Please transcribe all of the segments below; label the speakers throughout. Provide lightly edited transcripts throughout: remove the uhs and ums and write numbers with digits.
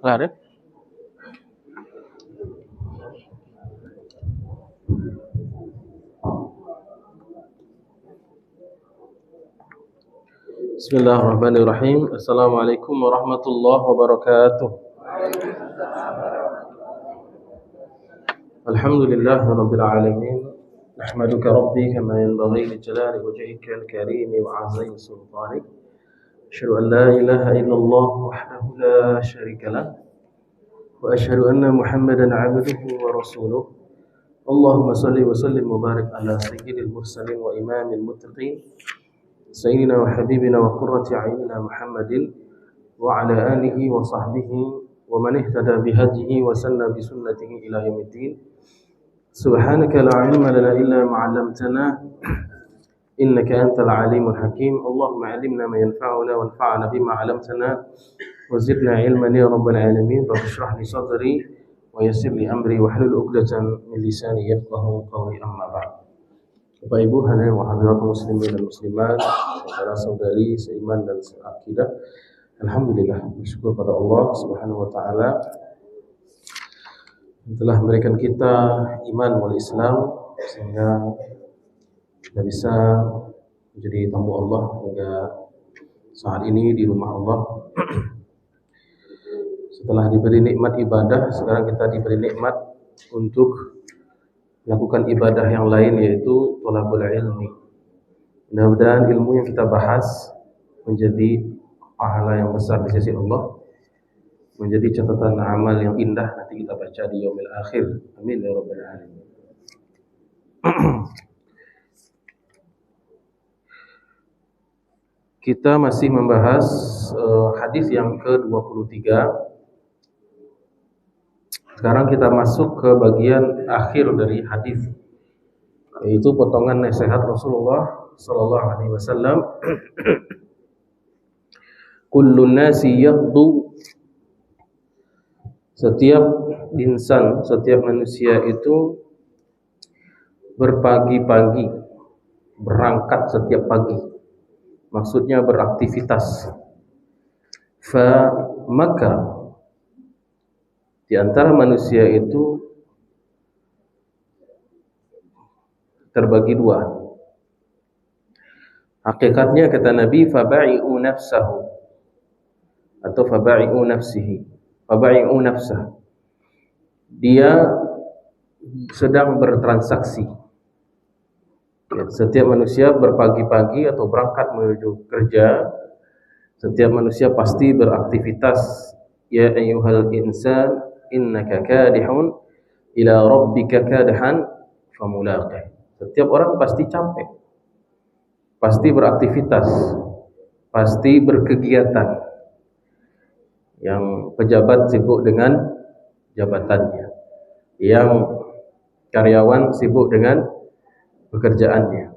Speaker 1: Kelar ya? Bismillahirrahmanirrahim. Assalamualaikum warahmatullahi wabarakatuh. Alhamdulillahi rabbil alamin. Nahmaduka rabbi kama yanbaghi li jalali wajhika al-karim wa 'azimi sultanik. Asyhadu an la ilaha illallah wahdahu la syarika lah wa asyhadu anna Muhammadan 'abduhu wa rasuluh. Allahumma salli wa sallim wa barik ala sayyidil mursalin wa imamil muttaqin sayyidina wa habibina wa qurrati a'yunina Muhammadin wa ala alihi wa sahbihi wa man ihtada bihadihi wa sanna bi sunnatihi ila yaumiddin. Subhanaka la ilma lana illa ma 'allamtana innaka antal alimul hakim. Allahumma 'allimna ma yanfa'una wanfa'na bima 'allamtana wa zidna ilman ya rabbal alamin. Rabbi shrah li sadri wa yassir li amri wahlul 'uqdatam min lisani yafqahu qawli, amma ba'd. Bapak Ibu hadirin wa hadirat muslimin dan muslimat, saudara-saudari seiman dan seakidah. Alhamdulillah, bersyukur pada Allah Subhanahu wa taala yang telah memberikan kita iman wal Islam sehingga kita bisa menjadi tamu Allah hingga saat ini di rumah Allah. Setelah diberi nikmat ibadah, sekarang kita diberi nikmat untuk melakukan ibadah yang lain, yaitu thalabul ilmi. Mudah-mudahan ilmu yang kita bahas menjadi pahala yang besar di sisi Allah, menjadi catatan amal yang indah nanti kita baca di yaumil akhir. Amin ya rabbal alamin. Kita masih membahas hadis yang ke-23. Sekarang kita masuk ke bagian akhir dari hadis, yaitu potongan nasihat Rasulullah sallallahu alaihi wasallam. Kullun nasi yaghdu, setiap insan, setiap manusia itu berpagi-pagi, berangkat setiap pagi. Maksudnya beraktivitas. Maka di antara manusia itu terbagi dua. Hakikatnya kata Nabi, faba'i'u nafsahu atau faba'i'u nafsihi. Faba'i'u nafsah. Dia sedang bertransaksi. Setiap manusia berpagi-pagi atau berangkat menuju kerja. Setiap manusia pasti beraktivitas. Ya ayyuhal insan innaka kadihun ila rabbika kadhan famulaqih. Setiap orang pasti capek, pasti beraktivitas, pasti berkegiatan. Yang pejabat sibuk dengan jabatannya, yang karyawan sibuk dengan pekerjaannya,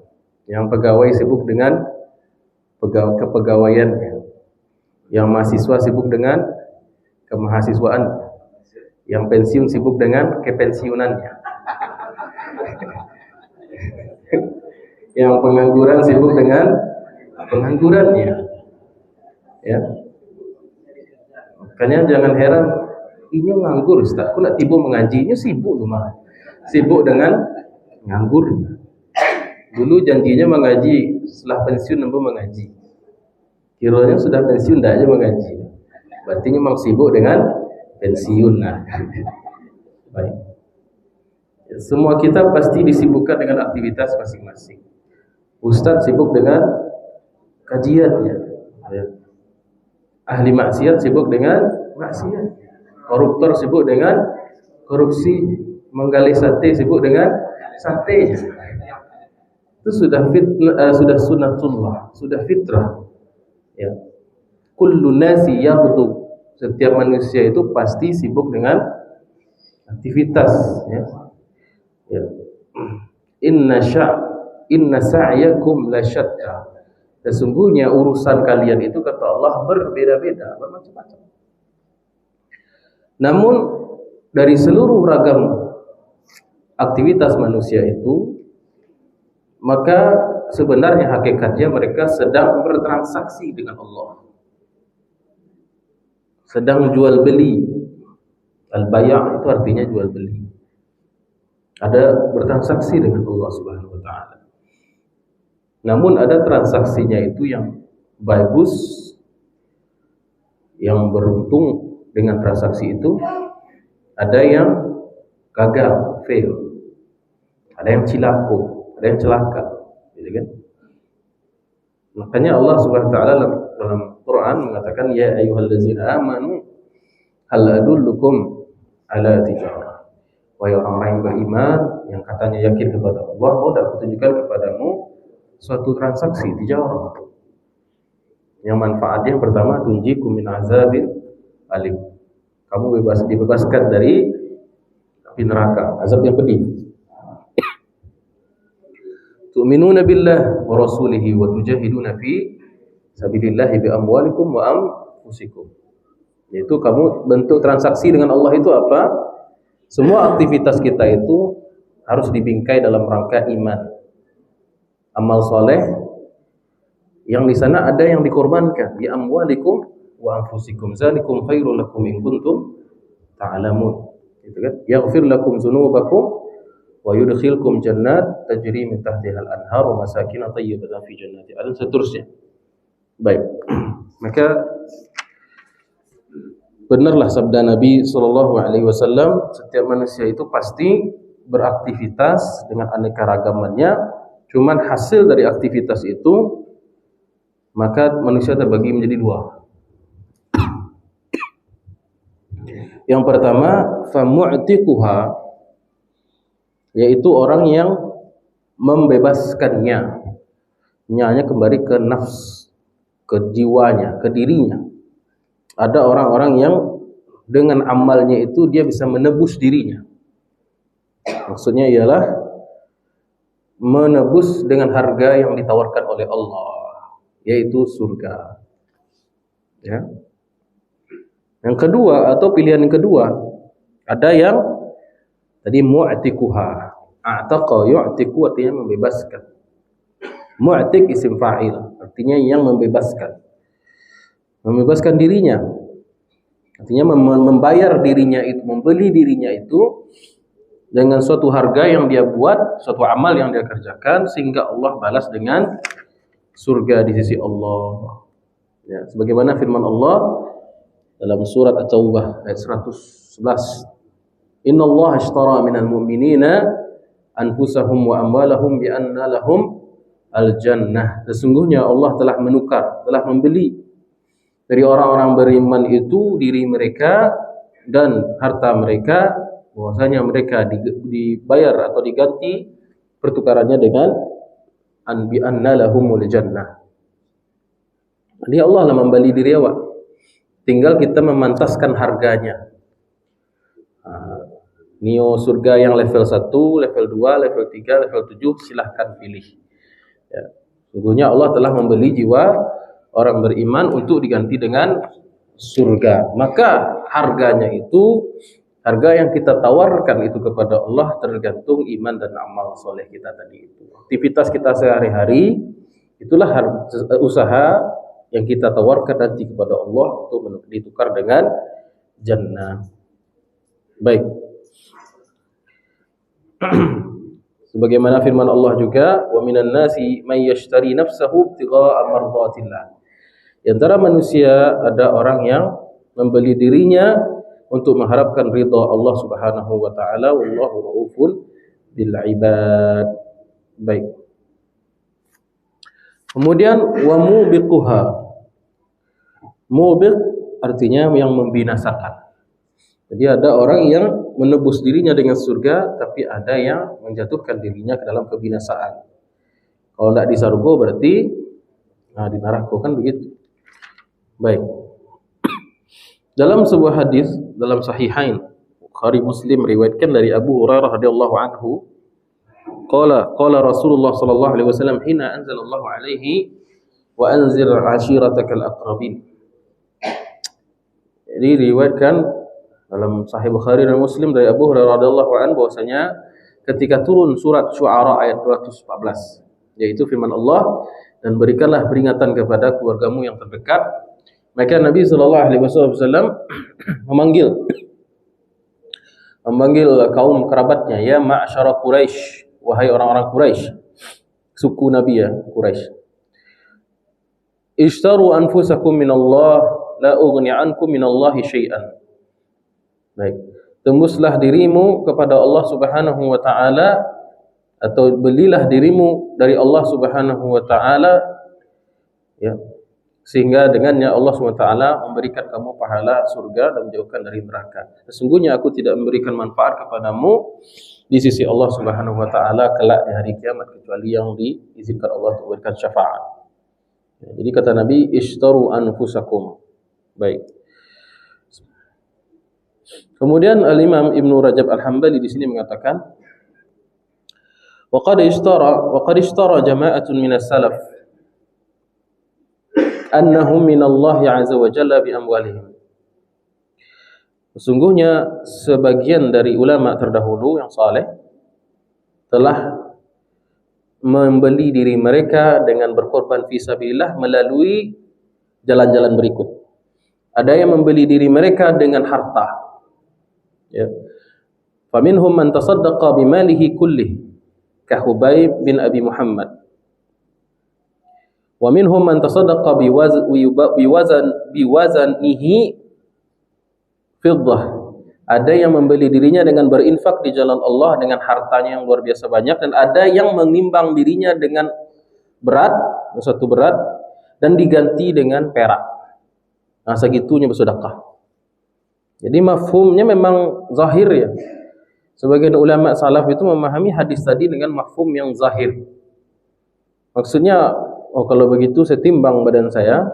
Speaker 1: yang pegawai sibuk dengan kepegawaiannya, yang mahasiswa sibuk dengan kemahasiswaan, yang pensiun sibuk dengan kepensiunannya, yang pengangguran sibuk dengan penganggurannya. Ya, makanya jangan heran, ini nganggur Ustaz, aku nak tiba mengaji, ini sibuk rumah, sibuk dengan nganggurnya. Dulu janjinya mengaji, setelah pensiun nampak mengaji. Kiranya sudah pensiun dah aja mengaji. Berarti memang sibuk dengan pensiun. Baik. Semua kita pasti disibukkan dengan aktivitas masing-masing. Ustaz sibuk dengan kajiannya. Ahli maksiat sibuk dengan maksiat. Koruptor sibuk dengan korupsi. Menggali sate sibuk dengan satenya. Itu sudah sudah sunnatullah, sudah fitrah. Ya. Kullu nasi yaghdu. Setiap manusia itu pasti sibuk dengan aktivitas, ya. Ya. Inna sa'yakum lasyatta. Sesungguhnya urusan kalian itu kata Allah berbeda-beda, bermacam-macam. Namun dari seluruh ragam aktivitas manusia itu, maka sebenarnya hakikatnya mereka sedang bertransaksi dengan Allah. sedang jual beli. Al-bay' itu artinya jual beli. Ada bertransaksi dengan Allah Subhanahu wa taala. Namun ada transaksinya itu yang bagus, yang beruntung dengan transaksi itu, ada yang gagal, fail. Ada yang cilako, ada yang celaka, gitu kan? Makanya Allah Subhanahu wa taala dalam Quran mengatakan ya ayyuhallazina amanu hal adullukum ala tijarah. Wahai orang-orang yang beriman yang katanya yakin kepada Allah, mau tak kutunjukkan kepadamu suatu transaksi tijarah yang manfaatnya yang pertama tunjikum min azabil alim. Kamu dibebaskan dari api neraka, azab yang pedih. Tu'minuna billah wa rasulihi wa tujahiduna fi sabilillahi bi amwalikum wa anfusikum. Yaitu kamu bentuk transaksi dengan Allah itu apa? Semua aktivitas kita itu harus dibingkai dalam rangka iman, amal soleh, yang di sana ada yang dikorbankan. Bi amwalikum wa anfusikum zalikum khairul lakum in kuntum ta'lamun. Gitu kan? Yaghfir lakum dzunubakum wa yudkhilkum jannat tajri min tahtiha al-anhar wa masakin thayyibatan fi jannati adn, seterusnya. Baik. Maka benarlah sabda Nabi sallallahu alaihi wasallam, setiap manusia itu pasti beraktivitas dengan aneka ragamannya, cuman hasil dari aktivitas itu maka manusia terbagi menjadi dua. Yang pertama, famu'tiquha, yaitu orang yang membebaskannya. Nyanya kembali ke nafs, ke jiwanya, ke dirinya. Ada orang-orang yang dengan amalnya itu dia bisa menebus dirinya. Maksudnya ialah menebus dengan harga yang ditawarkan oleh Allah, yaitu surga. Ya. Yang kedua atau pilihan yang kedua, ada yang tadi mu'tiquha. A'taqa yu'tiqu artinya membebaskan. Mu'tiq isim fa'il, artinya yang membebaskan. Membebaskan dirinya. Artinya membayar dirinya itu, membeli dirinya itu dengan suatu harga yang dia buat, suatu amal yang dia kerjakan sehingga Allah balas dengan surga di sisi Allah. Ya, sebagaimana firman Allah dalam surat At-Taubah ayat 111. Innallaha ashtara minal mu'minina anfusahum wa amwalahum bi anna lahum al-jannah. Sesungguhnya Allah telah menukar, telah membeli dari orang-orang beriman itu diri mereka dan harta mereka, bahwasanya mereka dibayar atau diganti pertukarannya dengan bi anna lahumul jannah. Jadi Allah lah membeli diri awak. Tinggal kita memantaskan harganya. Nio surga yang level 1, level 2, level 3, level 7 silahkan pilih. Ya. Sungguhnya Allah telah membeli jiwa orang beriman untuk diganti dengan surga. Maka harganya itu, harga yang kita tawarkan itu kepada Allah tergantung iman dan amal soleh kita tadi itu. Aktivitas kita sehari-hari, itulah usaha yang kita tawarkan nanti kepada Allah untuk ditukar dengan jannah. Baik. Sebagaimana firman Allah juga, wa minan nasi may yashtari nafsahu ibtigha'a mardatillah. Di antara manusia ada orang yang membeli dirinya untuk mengharapkan ridha Allah Subhanahu wa taala, wallahu raufun bil ibad. Baik. Kemudian wa mubiquha. Mubiq artinya yang membinasakan. Jadi ada orang yang menebus dirinya dengan surga, tapi ada yang menjatuhkan dirinya ke dalam kebinasaan. Kalau tidak di surga berarti di neraka, kan begitu. Baik. Dalam sebuah hadis dalam Sahihain, Bukhari Muslim riwayatkan dari Abu Hurairah radhiyallahu anhu, qala Rasulullah sallallahu alaihi wasallam hina anzalallahu alaihi wa anzir ashiratakal aqrabin. Jadi diriwayatkan dalam Sahih Bukhari dan Muslim dari Abu Hurairah radhiyallahu anhu bahwasanya ketika turun surat Syu'ara ayat 214, yaitu firman Allah, dan berikanlah peringatan kepada keluargamu yang terdekat Maka Nabi sallallahu alaihi wasallam memanggil kaum kerabatnya, ya ma'syara Quraisy, wahai orang-orang Quraisy, suku Nabi ya, Quraisy. Ishtaru anfusakum minallah la ughni ankum minallahi syai'an. Baik, tembuslah dirimu kepada Allah Subhanahu wa taala, atau belilah dirimu dari Allah Subhanahu wa taala, ya, sehingga dengannya Allah Subhanahu wa taala memberikan kamu pahala surga dan menjauhkan dari neraka. Sesungguhnya aku tidak memberikan manfaat kepadamu di sisi Allah Subhanahu wa taala kelak di hari kiamat kecuali yang diizinkan Allah untuk memberikan syafaat. Ya, jadi kata Nabi, ishtaru anfusakum. Baik. Kemudian Al-Imam Ibnu Rajab Al-Hambali di sini mengatakan, wa qad ishtara jama'atun minas salaf annahum minallahi azza wa jalla bi amwalihim. Sesungguhnya sebagian dari ulama terdahulu yang saleh telah membeli diri mereka dengan berkorban fisabilillah melalui jalan-jalan berikut. Ada yang membeli diri mereka dengan harta. Ya. Faminhum man tasaddaqa bimalihi kullih ka Hubayb bin Abi Muhammad. Wa minhum man tasaddaqa biwazanihi fiddah. Ada yang membeli dirinya dengan berinfak di jalan Allah dengan hartanya yang luar biasa banyak, dan ada yang menimbang dirinya dengan berat, satu berat, dan diganti dengan perak. Nah, segitunya bersedekah. Jadi mafhumnya memang zahir ya. Sebagian ulama salaf itu memahami hadis tadi dengan mafhum yang zahir. Maksudnya, oh kalau begitu saya timbang badan saya,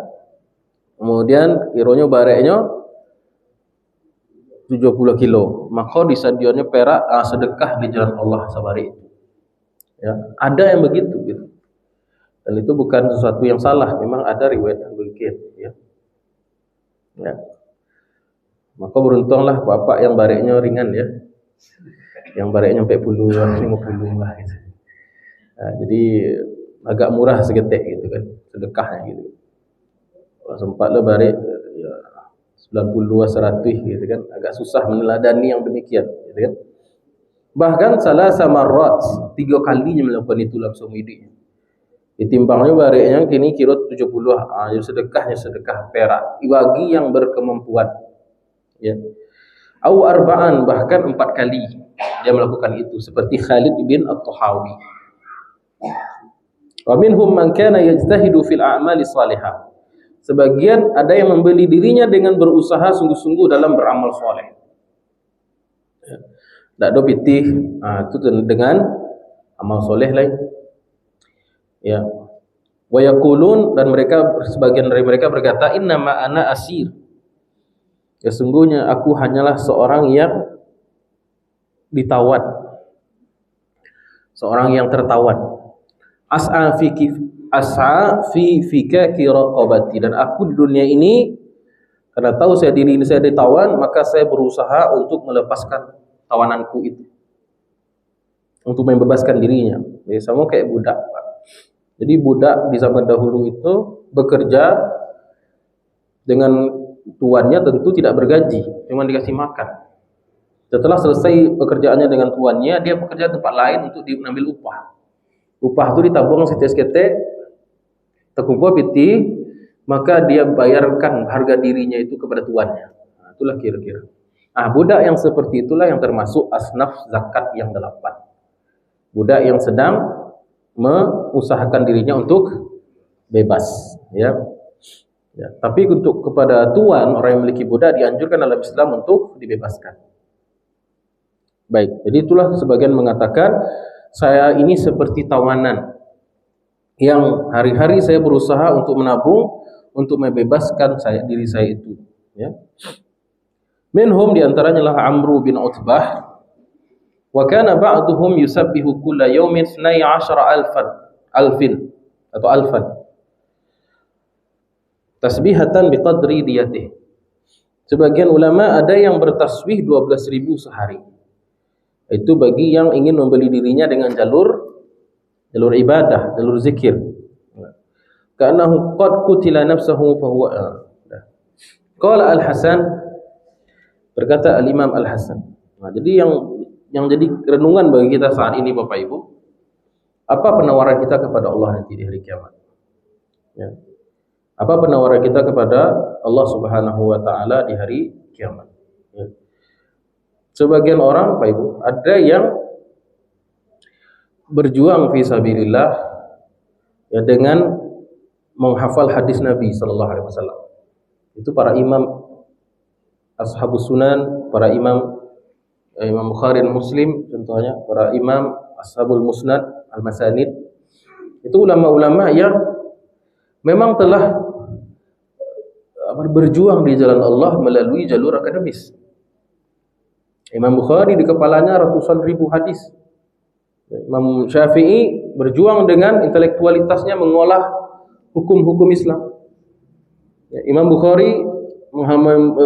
Speaker 1: kemudian kironya bareknya 70 kilo, maka di stadionnya perak, sedekah di jalan Allah sabari itu. Ya, ada yang begitu gitu. Dan itu bukan sesuatu yang salah, memang ada riwayat yang begitu ya. Ya. Maka beruntunglah bapak yang bareknya ringan ya. Yang bareknya 40, 50 lah gitu. Nah, jadi agak murah segetek gitu kan, sedekahnya gitu. Sempatlah barek ya 90 100 gitu kan, agak susah meneladani yang demikian gitu kan. Bahkan salah samarat 3 kalinya melakukan itu dalam seumur hidupnya. Ditimbangnya bareknya kini kira 70, jadi sedekahnya sedekah perak bagi yang berkemampuan ya. Au arba'an, bahkan 4 kali dia melakukan itu, seperti Khalid bin At-Tahawi. Wa minhum man kana yajtahidu fil a'mali salihah. Sebagian ada yang membeli dirinya dengan berusaha sungguh-sungguh dalam beramal soleh. Tak ada pitih, itu dengan amal soleh lain. Ya. Wa yaqulun, dan mereka, sebagian dari mereka berkata, innama ana asir. Ya, sungguhnya aku hanyalah seorang yang ditawan, seorang yang tertawan. As'a fi fikaki raqabati, dan aku di dunia ini karena tahu saya diri ini saya ditawan, maka saya berusaha untuk melepaskan tawananku itu, untuk membebaskan dirinya. Jadi sama kayak budak, Pak. Jadi budak di zaman dahulu itu bekerja dengan tuannya, tentu tidak bergaji, cuma dikasih makan. Setelah selesai pekerjaannya dengan tuannya, dia bekerja tempat lain untuk mengambil upah. Upah itu ditabung setes-ketek, terkumpul piti, maka dia bayarkan harga dirinya itu kepada tuannya. Nah, itulah kira-kira. Nah, budak yang seperti itulah yang termasuk asnaf zakat yang 8. Budak yang sedang mengusahakan dirinya untuk bebas, ya. Ya, tapi untuk kepada tuan, orang yang memiliki budak dianjurkan dalam Islam untuk dibebaskan. Baik, jadi itulah sebagian mengatakan, saya ini seperti tawanan yang hari-hari saya berusaha untuk menabung untuk membebaskan diri saya itu, ya. Minhum, diantaranya lah Amru bin Utbah. Wa kana ba'duhum yusabbihu kulla yawmin 12,000 alfan tasbihatan biqadri diyatih. Sebagian ulama ada yang bertasbih 12.000 sehari. Itu bagi yang ingin membeli dirinya dengan jalur ibadah, jalur zikir. Karena qad qutila nafsuhu fa huwa. Qala Al-Hasan, berkata Al-Imam Al-Hasan. Nah, jadi yang jadi renungan bagi kita saat ini Bapak Ibu, apa penawaran kita kepada Allah nanti di hari kiamat? Ya. Apa penawaran kita kepada Allah Subhanahu wa taala di hari kiamat? Ya. Sebagian orang Bapak Ibu, ada yang berjuang fi sabilillah ya dengan menghafal hadis Nabi sallallahu alaihi wasallam. Itu para imam Ashabus Sunan, para imam Imam Bukhari dan Muslim contohnya, para imam Ashabul Musnad, Al-Masanid. Itu ulama-ulama yang memang telah berjuang di jalan Allah melalui jalur akademis. Imam Bukhari di kepalanya ratusan ribu hadis. Imam Syafi'i berjuang dengan intelektualitasnya mengolah hukum-hukum Islam. Imam Bukhari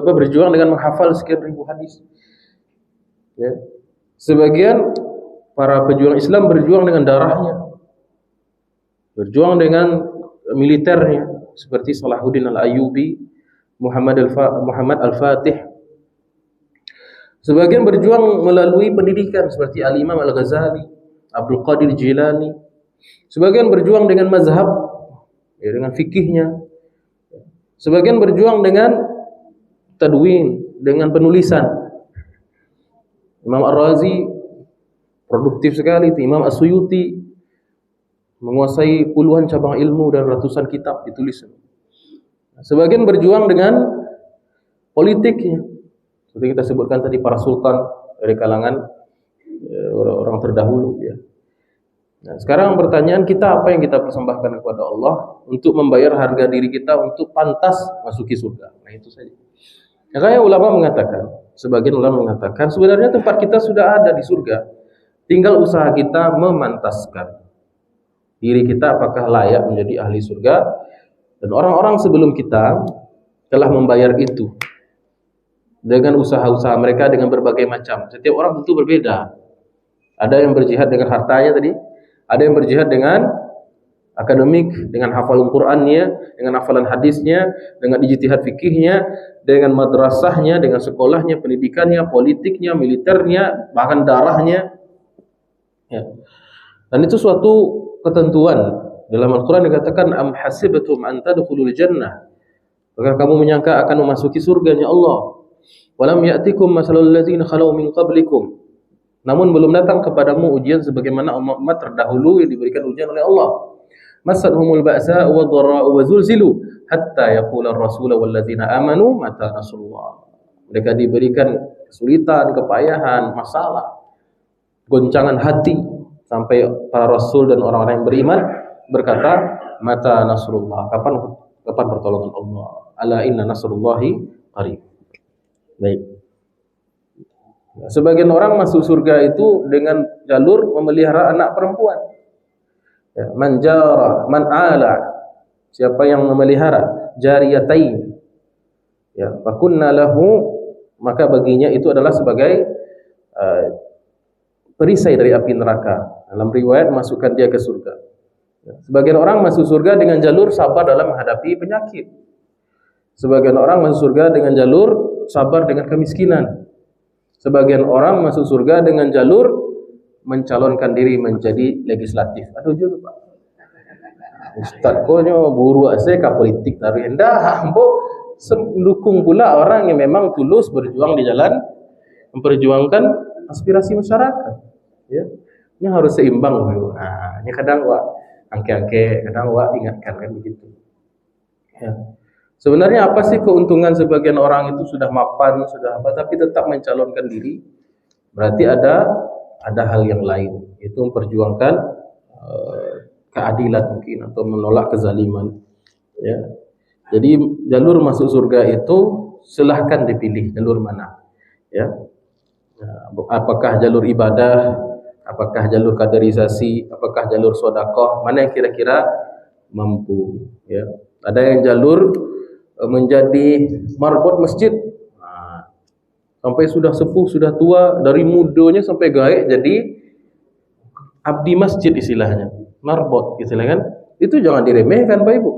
Speaker 1: berjuang dengan menghafal sekian ribu hadis. Ya. Sebagian para pejuang Islam berjuang dengan darahnya, berjuang dengan militernya, seperti Salahuddin Al-Ayyubi, Muhammad Al-Fatih. Sebagian berjuang melalui pendidikan seperti Al-Imam Al-Ghazali, Abdul Qadir Jilani. Sebagian berjuang dengan mazhab, ya, dengan fikihnya. Sebagian berjuang dengan tadwin, dengan penulisan. Imam Ar-Razi produktif sekali itu. Imam As-Suyuti menguasai puluhan cabang ilmu dan ratusan kitab ditulis. Sebagian berjuang dengan politiknya. Seperti kita sebutkan tadi, para sultan dari kalangan orang terdahulu ya. Nah, sekarang pertanyaan kita, apa yang kita persembahkan kepada Allah untuk membayar harga diri kita untuk pantas masuki surga. Nah, itu saja. Makanya ulama mengatakan, sebagian ulama mengatakan sebenarnya tempat kita sudah ada di surga. Tinggal usaha kita memantaskan diri kita apakah layak menjadi ahli surga. Dan orang-orang sebelum kita telah membayar itu dengan usaha-usaha mereka dengan berbagai macam. Setiap orang tentu berbeda. Ada yang berjihad dengan hartanya tadi, ada yang berjihad dengan akademik, dengan hafalan Qur'annya, dengan hafalan hadisnya, dengan ijtihad fikihnya, dengan madrasahnya, dengan sekolahnya, pendidikannya, politiknya, militernya, bahkan darahnya. Ya. Dan itu suatu ketentuan. Dalam Al-Quran dikatakan, am hasibtum an tadkhulul jannah. Apakah kamu menyangka akan memasuki surganya Allah? Walam ya'tikum masalul ladzina khalau min qablikum. Namun belum datang kepadamu ujian sebagaimana umat terdahulu yang diberikan ujian oleh Allah. Masadhumul ba'sa wa dharra wa zulzilu hatta yaqula ar-rasul wal ladzina amanu mata nasrullah. Mereka diberikan kesulitan, kepayahan, masalah, goncangan hati sampai para rasul dan orang-orang yang beriman berkata, mata nasrullah, kapan pertolongan Allah? Ala inna nasrullahi qarib. Baik. Sebagian orang masuk surga itu dengan jalur memelihara anak perempuan. Ya, man jara, man ala, siapa yang memelihara jariyatain, ya, fakunna lahu, maka baginya itu adalah sebagai perisai dari api neraka. Dalam riwayat masukkan dia ke surga. Ya, sebagian orang masuk surga dengan jalur sabar dalam menghadapi penyakit. Sebagian orang masuk surga dengan jalur sabar dengan kemiskinan. Sebagian orang masuk surga dengan jalur mencalonkan diri menjadi legislatif. Aduh juga Pak. Ustaz konyo buru ase ka politik tapi hendak ambo mendukung pula orang yang memang tulus berjuang di jalan memperjuangkan aspirasi masyarakat. Ya. Ini harus seimbang. Nah, ini kadang angke-angke, kadang ingatkan kan begitu. Ya. Sebenarnya apa sih keuntungan sebagian orang itu sudah mapan, sudah apa, tapi tetap mencalonkan diri? Berarti ada hal yang lain, yaitu memperjuangkan keadilan mungkin atau menolak kezaliman. Ya. Jadi jalur masuk surga itu silahkan dipilih jalur mana. Ya. Apakah jalur ibadah, apakah jalur kaderisasi, apakah jalur sedekah, mana yang kira-kira mampu. Ya. Ada yang jalur menjadi marbot masjid. Sampai sudah sepuh, sudah tua, dari mudanya sampai gaek jadi abdi masjid istilahnya, marbot istilahnya kan. Itu jangan diremehkan Pak Ibu.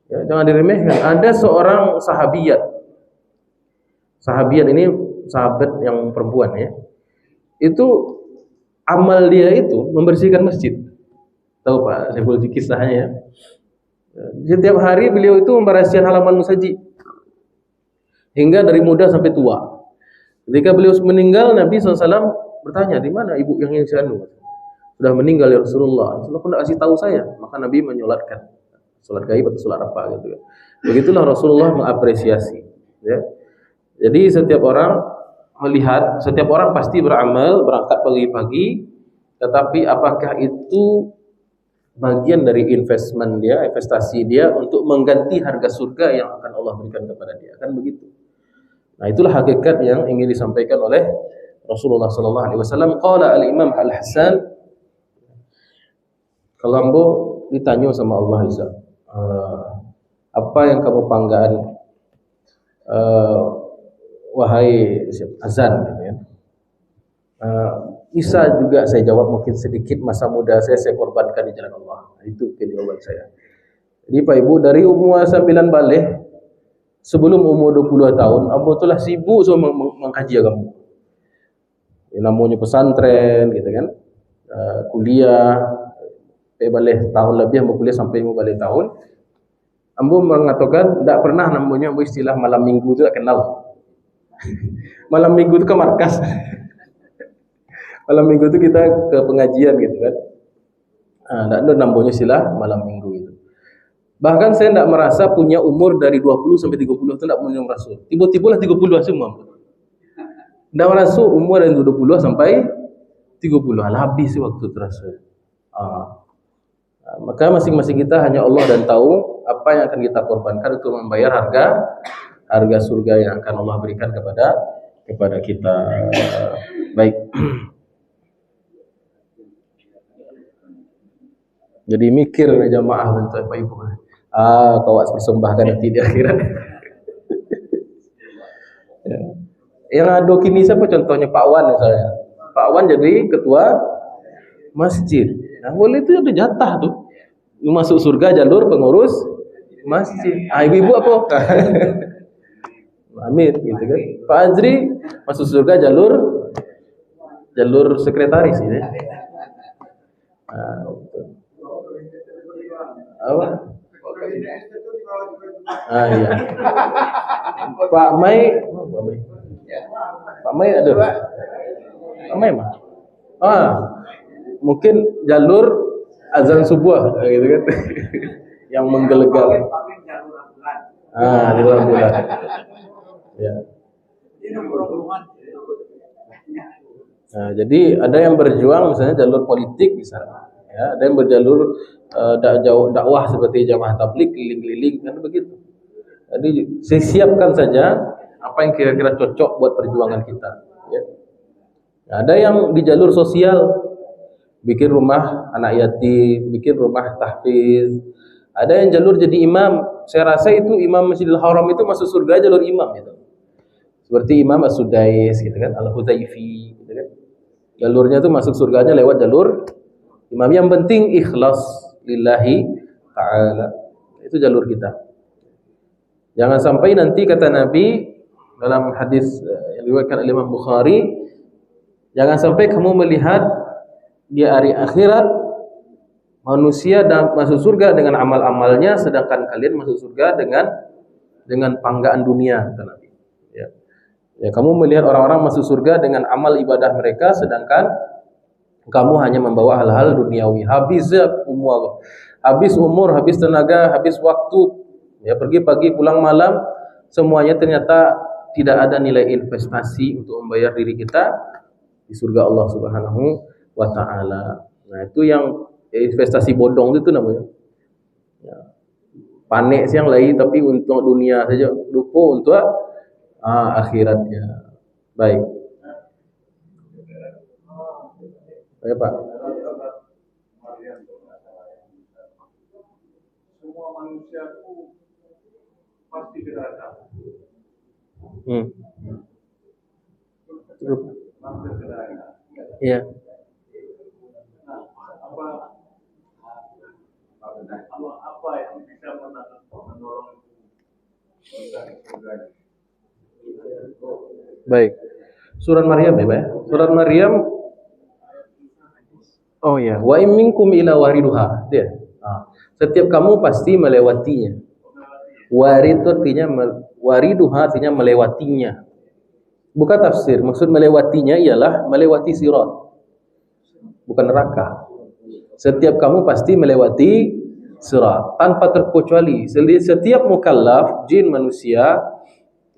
Speaker 1: Ya, jangan diremehkan. Ada seorang sahabiyat Sahabiat ini sahabat yang perempuan ya. Itu amal dia itu membersihkan masjid. Tahu Pak, saya boleh kisahnya ya. Setiap hari beliau itu membersihkan halaman musaji. Hingga dari muda sampai tua. Ketika beliau meninggal, Nabi SAW bertanya, di mana ibu yang saya anu? Sudah meninggal ya Rasulullah. Rasulullah pun tidak kasih tahu saya. Maka Nabi menyolatkan. Sholat gaib atau sholat apa gitu. Begitulah Rasulullah mengapresiasi. Ya. Jadi setiap orang melihat, setiap orang pasti beramal, berangkat pagi-pagi. Tetapi apakah itu bagian dari investment dia, investasi dia untuk mengganti harga surga yang akan Allah berikan kepada dia? Kan begitu. Nah, itulah hakikat yang ingin disampaikan oleh Rasulullah sallallahu alaihi wasallam. Qala al-Imam Al-Hasan, kalau ditanya sama Allah Isa, apa yang kamu banggakan wahai azan gitu ya. Bisa juga saya jawab, mungkin sedikit masa muda saya korbankan di jalan Allah. Itu jawaban saya. Jadi Pak Ibu, dari umur 9 balik sebelum umur 22 tahun, Ambo itulah sibuk sama mengkaji agama. Ya, namanya pesantren gitu kan. Kuliah balik tahun lebih, Ambo kuliah sampai balik tahun. Ambo mengatakan tidak pernah namanya istilah malam minggu itu tak kenal. Malam minggu itu ke markas. Malam minggu itu kita ke pengajian gitu kan. Tidak ada namanya istilah malam minggu itu. Bahkan saya tidak merasa punya umur dari 20 sampai 30 itu tidak punya merasa. Tiba-tiba lah 30 semua. Tidak merasa umur dari 20 sampai 30. Habis waktu terasa. Maka masing-masing kita hanya Allah dan tahu apa yang akan kita korbankan untuk membayar harga surga yang akan Allah berikan kepada kita. Baik. Jadi mikir jamaah untuk Bapak Ibu. Kau persembahkan nanti di akhirat. Ya. Yang ada kini siapa contohnya Pak Wan misalnya. Pak Wan jadi ketua masjid. Nah, boleh itu ada jatah tuh. Masuk surga jalur pengurus masjid. Ibu-ibu apa? Amin gitu kan. Pak Azri masuk surga jalur sekretaris gitu. Apa? Iya. Pak Mai ada. Pak Mai mah. Mungkin jalur azan subuh gitu kan. Yang menggelegar. Di dalam bulan. Ya. Nah, jadi ada yang berjuang misalnya jalur politik misalnya, ya, ada yang berjalur dakwah seperti jamaah tabligh keliling-keliling kan begitu. Jadi siapkan saja apa yang kira-kira cocok buat perjuangan kita. Ya. Nah, ada yang di jalur sosial, bikin rumah anak yatim, bikin rumah tahfiz. Ada yang jalur jadi imam. Saya rasa itu imam Masjidil Haram itu masuk surga jalur imam gitu. Seperti Imam As-Sudais gitu kan, Al-Huzaifi gitu kan. Jalurnya itu masuk surganya lewat jalur imam. Yang penting ikhlas lillahi ta'ala. Itu jalur kita. Jangan sampai nanti kata Nabi dalam hadis yang diriwayatkan oleh Imam Bukhari, jangan sampai kamu melihat di hari akhirat manusia dan masuk surga dengan amal-amalnya, sedangkan kalian masuk surga dengan panggaan dunia kata Nabi. Ya, kamu melihat orang-orang masuk surga dengan amal ibadah mereka, sedangkan kamu hanya membawa hal-hal duniawi. Habis umur, habis tenaga, habis waktu. Ya, pergi pagi, pulang malam, semuanya ternyata tidak ada nilai investasi untuk membayar diri kita di surga Allah Subhanahu wa taala. Nah, itu yang investasi bodong itu namanya. Ya. Panik siang lagi tapi untuk dunia saja, lupa untuk akhiratnya. Baik. Baik Pak.
Speaker 2: Semua manusia itu pasti neraka.
Speaker 1: Iya.
Speaker 2: Apa yang bisa menolong kita?
Speaker 1: Baik. Surat Maryam ya, Pak ya? Surat Maryam. Oh ya, wa in minkum ila wariduha. Dia. Setiap kamu pasti melewatinya. Warid itu artinya wariduha artinya melewatinya. Bukan tafsir, maksud melewatinya ialah melewati sirat. Bukan neraka. Setiap kamu pasti melewati sirat tanpa terkecuali. Setiap mukallaf, jin, manusia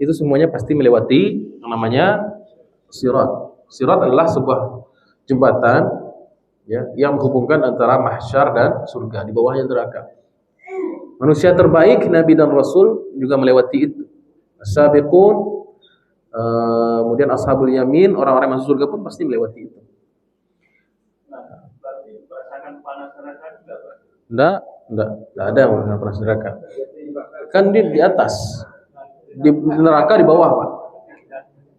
Speaker 1: itu semuanya pasti melewati yang namanya sirat. Sirat adalah sebuah jembatan ya, yang menghubungkan antara mahsyar dan surga, di bawahnya neraka. Manusia terbaik, Nabi dan Rasul juga melewati itu. As-sabiqun, kemudian ashabul yamin, orang-orang masuk surga pun pasti melewati itu.
Speaker 2: Berarti merasakan panas neraka juga, Pak?
Speaker 1: Enggak ada yang merasakan panas neraka. Kan dia di atas, di neraka di bawah, Pak.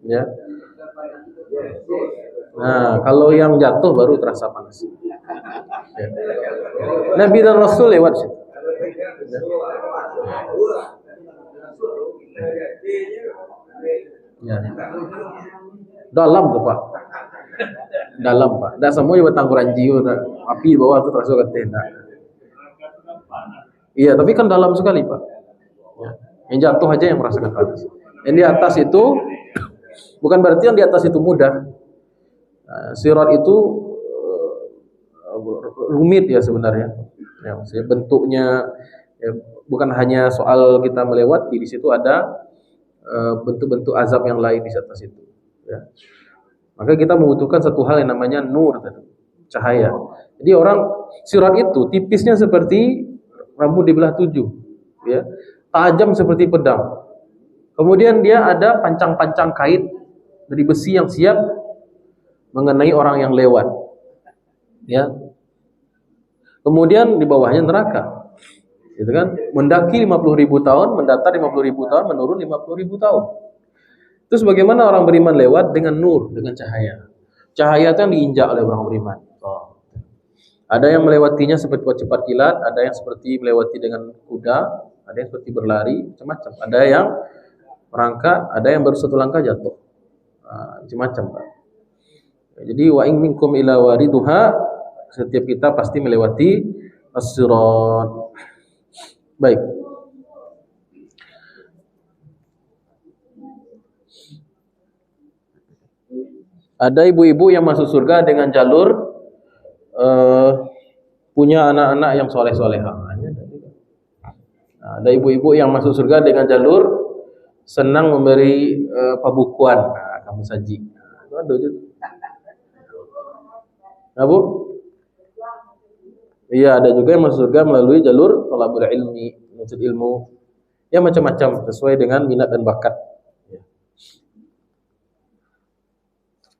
Speaker 1: Ya. Nah, kalau yang jatuh baru terasa panas. Ya. Nabi dan Rasul lewat situ. Ya. Dalam tuh, Pak. Dalam, Pak. Enggak semua juga tangkuran jiwa, api di bawah itu terasa ke tenda. Iya, tapi kan dalam sekali, Pak. Ya. Yang jatuh aja yang merasakan panas. Yang di atas itu bukan berarti yang di atas itu mudah. Sirat itu rumit ya sebenarnya. Ya, maksudnya bentuknya ya, bukan hanya soal kita melewati, di situ ada bentuk-bentuk azab yang lain di atas itu. Ya. Maka kita membutuhkan satu hal yang namanya nur, cahaya. Jadi orang sirat itu tipisnya seperti rambut dibelah 7, ya, tajam seperti pedang. Kemudian dia ada pancang-pancang kait dari besi yang siap mengenai orang yang lewat. Ya. Kemudian di bawahnya neraka. Gitu kan? Mendaki 50.000 tahun, mendatar 50.000 tahun, menurun 50.000 tahun. Terus bagaimana orang beriman lewat? Dengan nur, dengan cahaya. Cahaya itu yang diinjak oleh orang beriman. Ada yang melewatinya seperti cepat kilat, ada yang seperti melewati dengan kuda, ada yang seperti berlari, macam-macam. Ada yang merangkak, ada yang baru satu langkah jatuh. Macam-macam, Pak. Jadi wa in minkum ila wariduha, setiap kita pasti melewati as-sirat. Baik. Ada ibu-ibu yang masuk surga dengan jalur punya anak-anak yang soleh-solehah. Ada ibu-ibu yang masuk surga dengan jalur senang memberi pabukuan, kamu saji. Itu ada juga. Nah, Bu? Iya, ada juga yang masuk surga melalui jalur thalabul ilmi, menuntut ilmu. Ya macam-macam sesuai dengan minat dan bakat.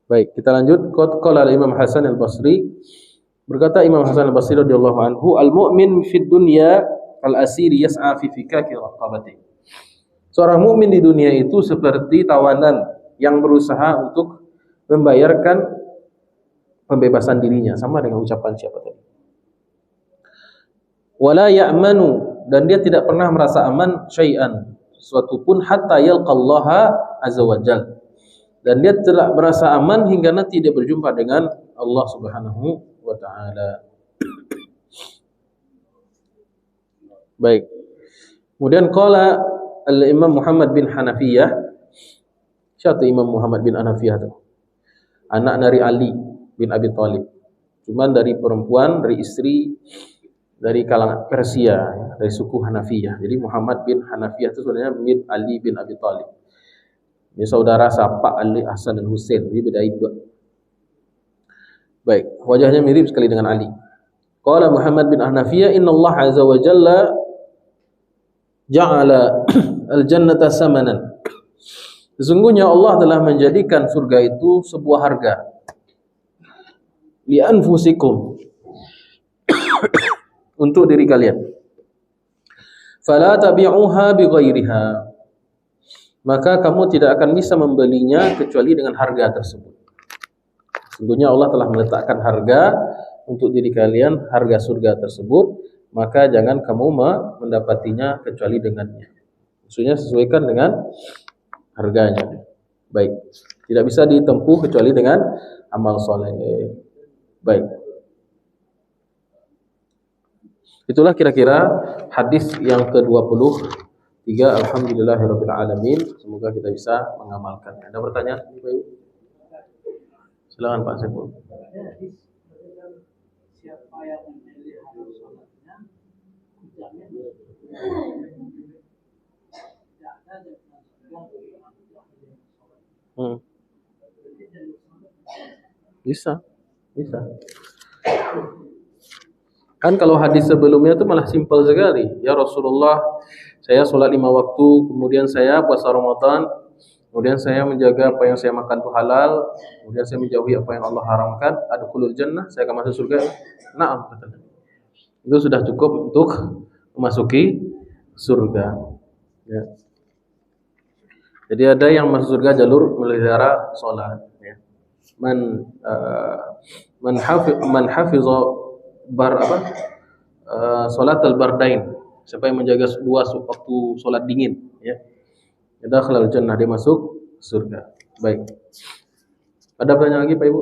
Speaker 1: Baik, kita lanjut. Qala Imam Hasan Al-Basri, berkata Imam Hasan Al-Basri radhiyallahu anhu, al-mu'min fid dunya al-asiri yas'a fi fikaki raqabati. Seorang mukmin di dunia itu seperti tawanan yang berusaha untuk membayarkan pembebasan dirinya, sama dengan ucapan siapa tadi. Wala ya'manu, dan dia tidak pernah merasa aman syai'an, suatu pun, hatta yalqallaha azza wajal, dan dia tidak merasa aman hingga nanti dia berjumpa dengan Allah Subhanahu wa taala. Baik. Kemudian qala al-Imam Muhammad bin Hanafiyah. Siapa Imam Muhammad bin Hanafiyah itu? Anak dari Ali bin Abi Thalib. Cuman dari perempuan, dari istri dari kalangan Persia, dari suku Hanafiyah. Jadi Muhammad bin Hanafiyah itu sebenarnya bin Ali bin Abi Thalib. Ini saudara Sapa Ali, Hasan dan Husain. Jadi beda itu. Baik, wajahnya mirip sekali dengan Ali. Qala Muhammad bin Hanafiyah, inna Allah azza wa jalla ja'ala al-jannata samanan. Sesungguhnya Allah telah menjadikan surga itu sebuah harga. Li anfusikum, untuk diri kalian. Fala tabi'uha bighairiha, maka kamu tidak akan bisa membelinya kecuali dengan harga tersebut. Sesungguhnya Allah telah meletakkan harga untuk diri kalian, harga surga tersebut, maka jangan kamu mendapatinya kecuali dengannya. Maksudnya sesuaikan dengan harganya. Baik. Tidak bisa ditempuh kecuali dengan amal soleh. Baik. Itulah kira-kira hadis yang ke-23. Alhamdulillahirabbil alamin. Semoga kita bisa mengamalkan. Ada pertanyaan? Silakan Pak Saiful.
Speaker 3: Siapa yang memilih hari sholatnya,
Speaker 1: Bisa. Kan kalau hadis sebelumnya itu malah simpel sekali. Ya Rasulullah, saya sholat 5 waktu, kemudian saya puasa Ramadan, kemudian saya menjaga apa yang saya makan itu halal, kemudian saya menjauhi apa yang Allah haramkan, adkhulul jannah, saya akan masuk surga. Naam, katanya. Itu sudah cukup untuk memasuki surga. Ya. Jadi ada yang masuk surga jalur melihara sholat. Ya. Man hafiza sholat al-bardain. Siapa yang menjaga 2 waktu sholat dingin, ya. Dakhalal jannah, dia masuk surga. Baik. Ada pertanyaan lagi Pak Ibu?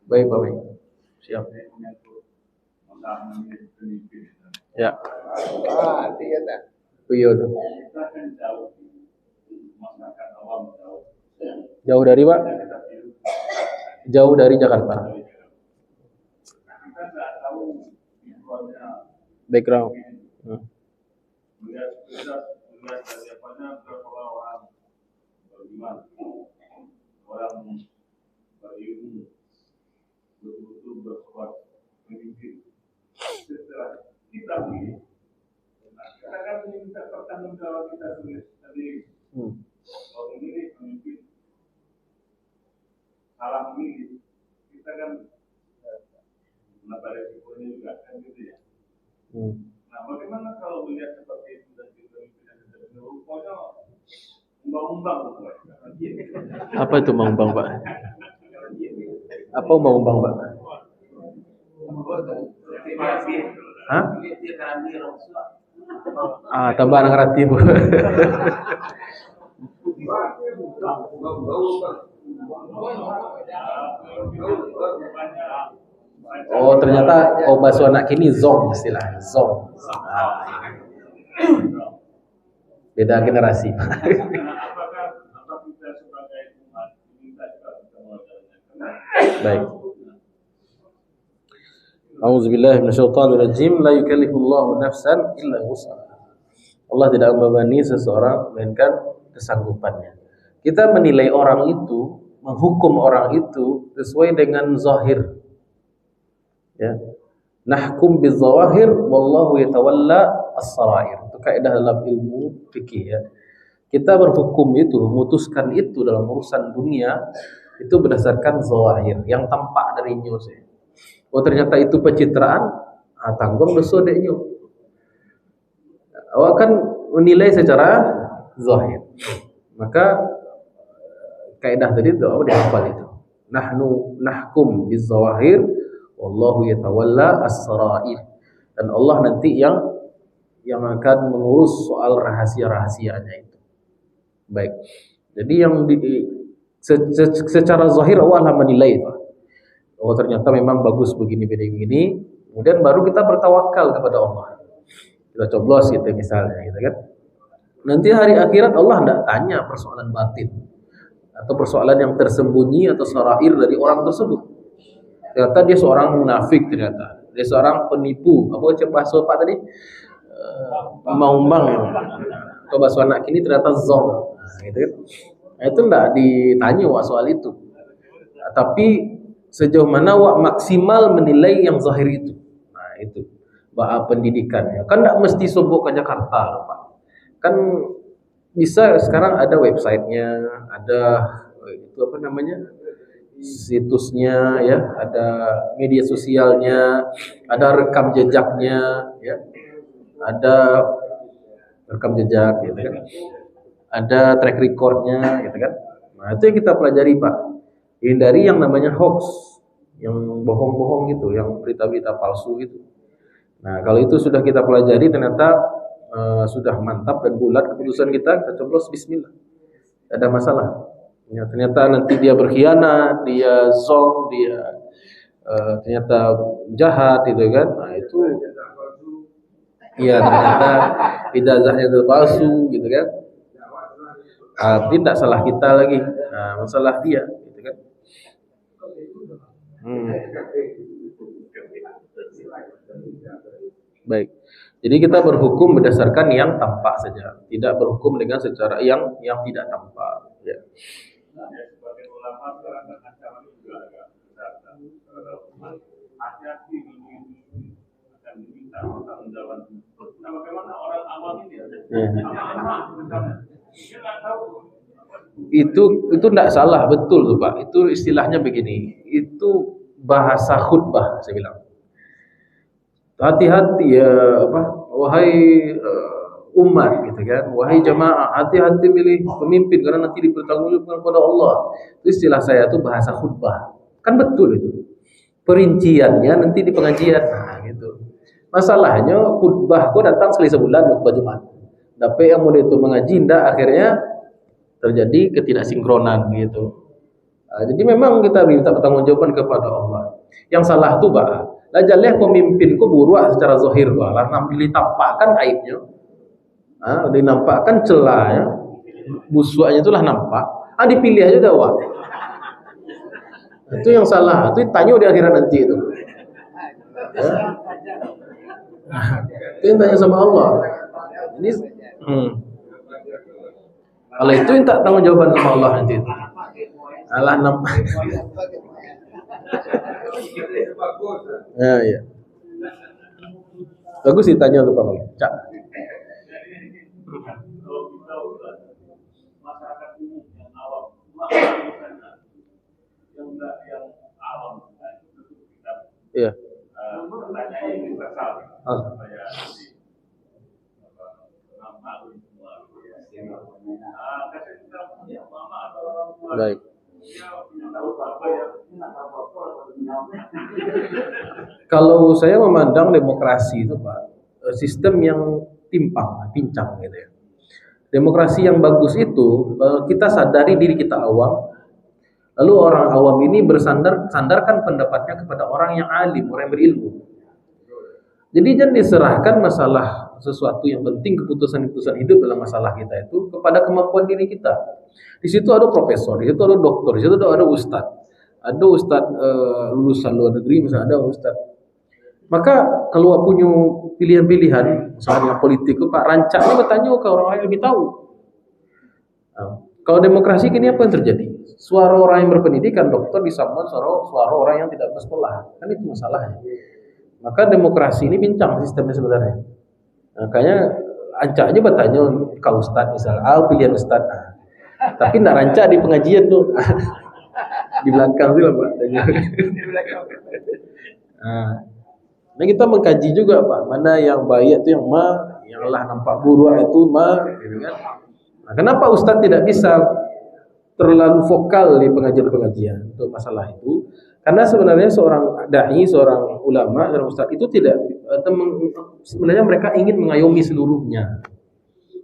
Speaker 1: Baik Pak Baik. Siap. Ya. Iya tuh. Jauh dari Pak? Jauh dari Jakarta. Background.
Speaker 2: Orang berilmu betul-betul berkuat memimpin. Setelah kita pilih, kita akan meminta pertanggungjawab kita sendiri. Kalau memilih pemimpin, salah memilih, kita kan menambah resikonya juga kan gitu ya. Nah, bagaimana kalau melihat seperti itu dan pemimpin yang tidak rupanya umbang-umbang?
Speaker 1: Apa itu umbang-umbang Pak? Apa umbang-umbang Pak? Hah? Tambah naratif. Oh, ternyata bahasa anak kini zong istilahnya, zong. Beda generasi. Baik. A'udzubillahi minasyaitonirrajim. La yukallifullahu nafsan illa wus'aha. Allah tidak membebani seseorang melainkan kesanggupannya. Kita menilai orang itu, menghukum orang itu sesuai dengan zahir. Ya. Nahkum bizawahir wallahu yatawalla as-sarair. Itu kaidah dalam ilmu fikih ya. Kita berhukum itu, memutuskan itu dalam urusan dunia itu berdasarkan zawahir, yang tampak dari news ya. Oh ternyata itu pencitraan, tanggung dosa deknya. Awak kan menilai secara zahir. Maka kaidah tadi itu awak dihafal itu. Nahnu nahkum bizawahir wallahu yatawalla as-sarair. Dan Allah nanti yang akan mengurus soal rahasia-rahasianya itu. Baik. Jadi yang secara zahir Allah menilai itu. Oh ternyata memang bagus begini. Kemudian baru kita bertawakal kepada Allah. Kita coblos gitu misalnya gitu kan. Nanti hari akhirat Allah tidak tanya persoalan batin atau persoalan yang tersembunyi atau sarair dari orang tersebut. Ternyata dia seorang munafik, ternyata dia seorang penipu. Apa bahasa Pak tadi? Umbang-umbang ya. Atau bahasa anak kini ternyata zong. Gitu kan. Nah, itu tidak ditanya soal itu. Tapi sejauh mana wak maksimal menilai yang zahir itu. Nah itu bahas pendidikannya. Kan tidak mesti sobok ke Jakarta Pak. Kan bisa sekarang ada websitenya, ada itu apa namanya, situsnya ya, ada media sosialnya, ada rekam jejaknya ya, ada rekam jejak gitu kan, ada track recordnya gitu kan. Nah itu yang kita pelajari Pak. Hindari yang namanya hoax, yang bohong-bohong gitu, yang berita-berita palsu gitu. Nah kalau itu sudah kita pelajari, ternyata sudah mantap dan bulat keputusan kita coblos bismillah. Tidak ada masalah. Ya, ternyata nanti dia berkhianat, dia zong, dia ternyata jahat gitu kan. Nah, itu iya ternyata ijazahnya itu palsu gitu kan. Tidak salah kita lagi. Nah, masalah dia gitu kan. Baik. Jadi kita berhukum berdasarkan yang tampak saja, tidak berhukum dengan secara yang tidak tampak. Ya.
Speaker 2: Sebagai ulama sekarang kan ancaman juga agak besar. Hati-hati akan diminta pertanggungjawaban. Nah, bagaimana orang awam ini ya? Dia nggak tahu.
Speaker 1: Itu tidak salah, betul tuh Pak. Itu istilahnya begini. Itu bahasa khutbah saya bilang. Hati-hati ya wahai umat gitu kan, wahai jamaah, hati-hati milih pemimpin karena nanti dipertanggungjawabkan kepada Allah. Itu istilah saya tuh bahasa khutbah. Kan betul itu. Perinciannya nanti di pengajian. Nah, gitu. Masalahnya khutbah kok datang sekali sebulan khutbah Jumat. Tapi yang mau itu mengaji ndak, akhirnya terjadi ketidaksinkronan gitu. Nah, jadi memang kita minta pertanggungjawaban kepada Allah. Yang salah tuh Pak, lajaleh pemimpin ku buruk secara zahir tuh, lah ditampakkan aibnya. Dinampakkan celahnya, busuknya itulah nampak. Dipilih aja dah Pak. Itu yang salah, itu tanya di akhirat nanti itu. Ya. Itu yang tanya sama Allah. Jadi kalau itu minta tanggung jawaban sama Allah nanti. Allah nampak. Ya. Bagus ditanya tuh Pak Malik. Cak.
Speaker 2: Kalau kita udah masyarakat umum yang awam, yang awam, itu kita
Speaker 1: Iya.
Speaker 2: pertanyaan yang universal. Supaya
Speaker 1: Baik. Kalau saya memandang demokrasi itu Pak, sistem yang pincang gitu ya. Demokrasi yang bagus itu kita sadari diri kita awam, lalu orang awam ini sandarkan pendapatnya kepada orang yang alim, orang yang berilmu. Jadi jangan diserahkan masalah sesuatu yang penting, keputusan-keputusan hidup dalam masalah kita itu kepada kemampuan diri kita. Di situ ada profesor, di situ ada dokter, di situ ada ustadz. Ada ustadz lulusan luar negeri, misalnya ada ustadz. Maka kalau punya pilihan-pilihan, misalnya politik, Pak rancaknya bertanya ke orang yang lebih tahu. Kalau demokrasi kini apa yang terjadi? Suara orang yang berpendidikan, dokter disambut suara orang yang tidak bersekolah. Kan itu masalahnya. Maka demokrasi ini bincang sistemnya sebenarnya. Makanya ancaknya bertanya ke ustadz misalnya, pilihan ustadz. Tapi tidak rancak di pengajian tuh. Di belakang sih lah Pak. Nah kita mengkaji juga Pak, mana yang baik itu yang yang Allah nampak buruk itu gitu kan. Nah, kenapa Ustadz tidak bisa terlalu vokal di pengajian-pengajian untuk masalah itu? Karena sebenarnya seorang dai, seorang ulama, seorang Ustadz itu tidak sebenarnya mereka ingin mengayomi seluruhnya.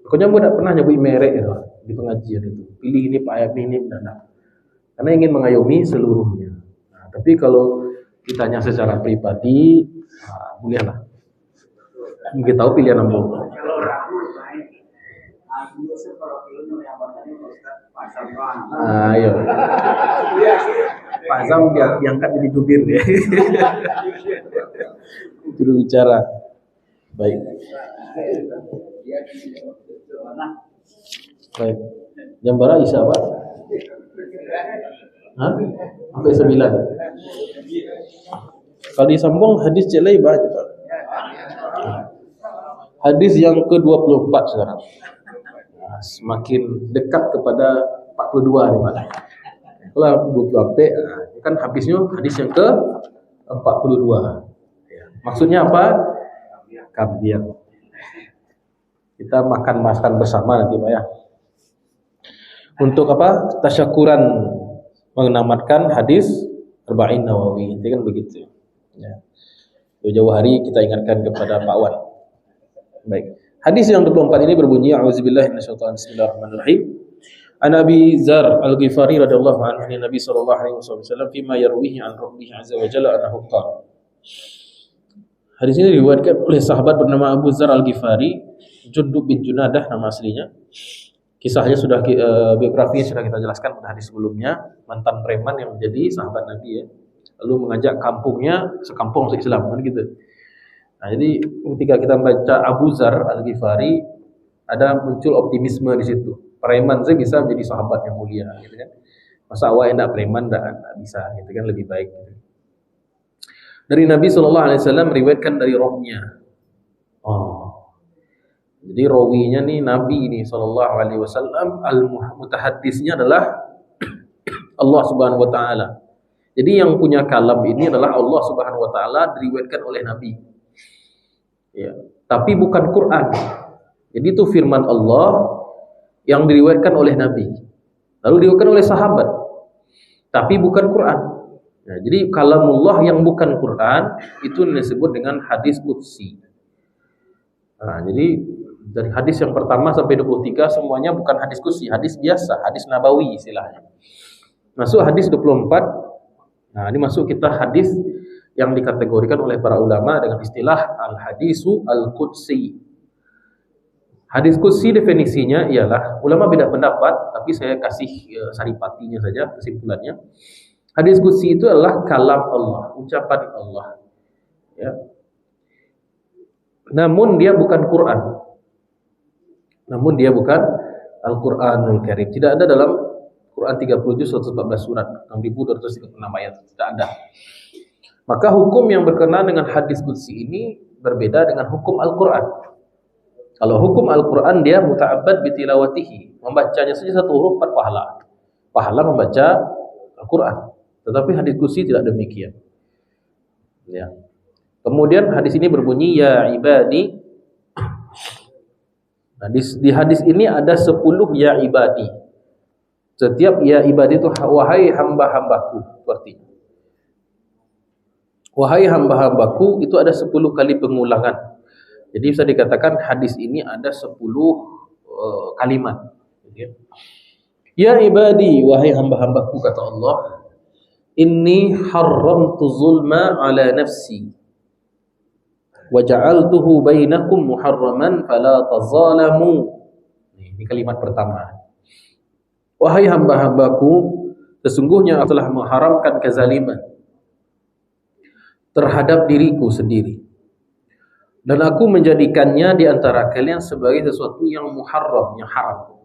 Speaker 1: Pokoknya tidak pernah nyebut merek gitu, di pengajian itu. Pilih ini Pak Ayat ini benar. Karena ingin mengayomi seluruhnya. Nah, tapi kalau ditanya secara pribadi, bolehlah. Kita tahu pilihan apa. Ayo. Pak Zam diangkat jadi jubir dia. Juru bicara. Baik. Baik. Jam berapa Isya Pak? Sampai 9. Kalau disambung hadis celai banyak Pak. Hadis yang ke-24 sekarang. Semakin dekat kepada 42 nih Pak. Kalau 20 kan habisnya hadis yang ke-42. Maksudnya apa? Kambiar. Kita makan bersama nanti Pak ya. Untuk apa? Tasyakuran menamatkan hadis Arba'in Nawawi. Itu kan begitu. Ya. Jauh-jauh hari kita ingatkan kepada Pak Wan. Baik. Hadis yang 24 ini berbunyi A'udzubillahi minasyaitonir rajim. Bismillahirrahmanirrahim. An Abi Dzar Al-Ghifari radhiyallahu anhu an Nabi sallallahu alaihi wasallam fima yarwihi an Rabbih azza wa jalla annahu qala. Hadis ini diriwayatkan oleh sahabat bernama Abu Dzar Al-Ghifari, Jundub bin Junadah nama aslinya. Kisahnya sudah biografinya sudah kita jelaskan pada hadis sebelumnya, mantan preman yang menjadi sahabat Nabi ya. Lalu mengajak kampungnya sekampung se-Islam kan gitu. Nah, jadi ketika kita membaca Abu Dzar Al-Ghifari ada muncul optimisme di situ. Preman saya bisa menjadi sahabat yang mulia gitu kan. Masa awak enak preman enggak bisa gitu kan, lebih baik gitu. Dari Nabi sallallahu alaihi wasallam meriwayatkan dari rohnya. Jadi rawinya nih Nabi ini sallallahu alaihi wasallam, al-mutahaddisnya adalah Allah Subhanahu wa taala. Jadi yang punya kalam ini adalah Allah Subhanahu wa taala, diriwayatkan oleh Nabi. Ya, tapi bukan Quran. Jadi itu firman Allah yang diriwayatkan oleh Nabi, lalu diriwayatkan oleh sahabat, tapi bukan Quran. Nah, jadi kalamullah yang bukan Quran itu disebut dengan hadis qudsi. Nah, jadi dari hadis yang pertama sampai 23 semuanya bukan hadis qudsi, hadis biasa, hadis nabawi istilahnya. Masuk hadis 24. Nah, ini masuk kita hadis yang dikategorikan oleh para ulama dengan istilah al-hadisu al-qudsi. Hadis qudsi definisinya ialah, ulama beda pendapat, tapi saya kasih saripatinya saja, kesimpulannya. Hadis qudsi itu adalah kalam Allah, ucapan Allah. Ya. Namun dia bukan Quran. Namun dia bukan Al-Quranul Karim. Tidak ada dalam Quran 30 juz 114 surat, 6236 ayat, tidak ada. Maka hukum yang berkenaan dengan hadis qudsi ini berbeda dengan hukum Al-Quran. Kalau hukum Al-Quran dia muta'abbad bitilawatihi, membacanya saja satu huruf 4 pahala. Pahala membaca Al-Quran. Tetapi hadis qudsi tidak demikian. Ya. Kemudian hadis ini berbunyi ya ibadi. Nah, di hadis ini ada 10 ya ibadi. Setiap ya ibadi itu wahai hamba-hambaku artinya. Wahai hamba-hambaku itu ada 10 kali pengulangan. Jadi bisa dikatakan hadis ini ada 10 kalimat. Ya ibadi, wahai hamba-hambaku kata Allah, inni haramtu zulma ala nafsi wa ja'altuhu bainakum muharraman fala tazalamu. Ini kalimat pertama. Wahai hamba-hambaku, sesungguhnya aku telah mengharamkan kezaliman terhadap diriku sendiri. Dan aku menjadikannya di antara kalian sebagai sesuatu yang muharram, yang haram.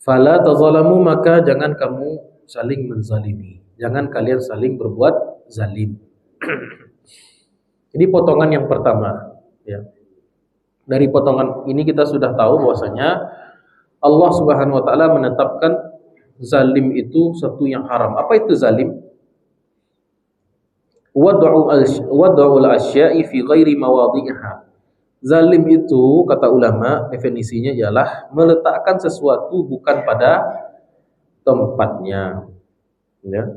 Speaker 1: Fala tazalamu, maka jangan kamu saling menzalimi. Jangan kalian saling berbuat zalim. Ini potongan yang pertama. Ya. Dari potongan ini kita sudah tahu bahwasanya Allah Subhanahu wa taala menetapkan zalim itu satu yang haram. Apa itu zalim? Wad'ul asya'i fi ghairi mawadhi'iha. Zalim itu kata ulama definisinya ialah meletakkan sesuatu bukan pada tempatnya. Ya.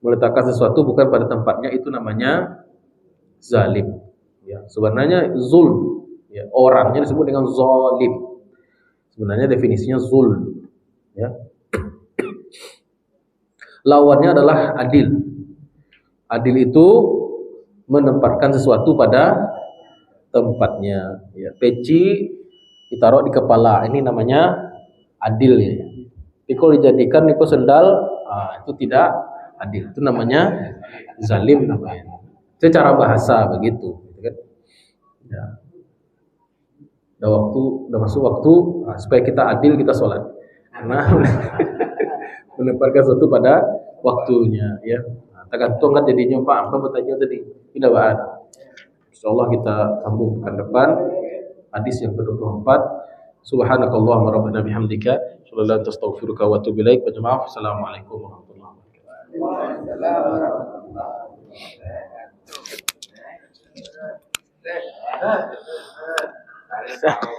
Speaker 1: Meletakkan sesuatu bukan pada tempatnya itu namanya zalim. Ya. Sebenarnya zulm, ya, orangnya disebut dengan zalim. Sebenarnya definisinya zulm. Ya. Lawannya adalah adil. Adil itu menempatkan sesuatu pada tempatnya. Ya, peci ditaruh di kepala, ini namanya adil ya. Tapi kalau dijadikan itu sendal, itu tidak adil. Itu namanya zalim namanya. Secara bahasa begitu, gitu kan? Ya. Udah masuk waktu, supaya kita adil kita sholat. Karena menempatkan sesuatu pada waktunya, ya. Tergantung kan jadinya Pak, apa bertanya tadi? Tidak Pak. Insyaallah kita sambung pekan depan hadis yang ke-24. Subhanakallahumma rabbana bihamdika, sallallahu astaghfiruka wa atubu ilaik. Assalamualaikum warahmatullahi wabarakatuh.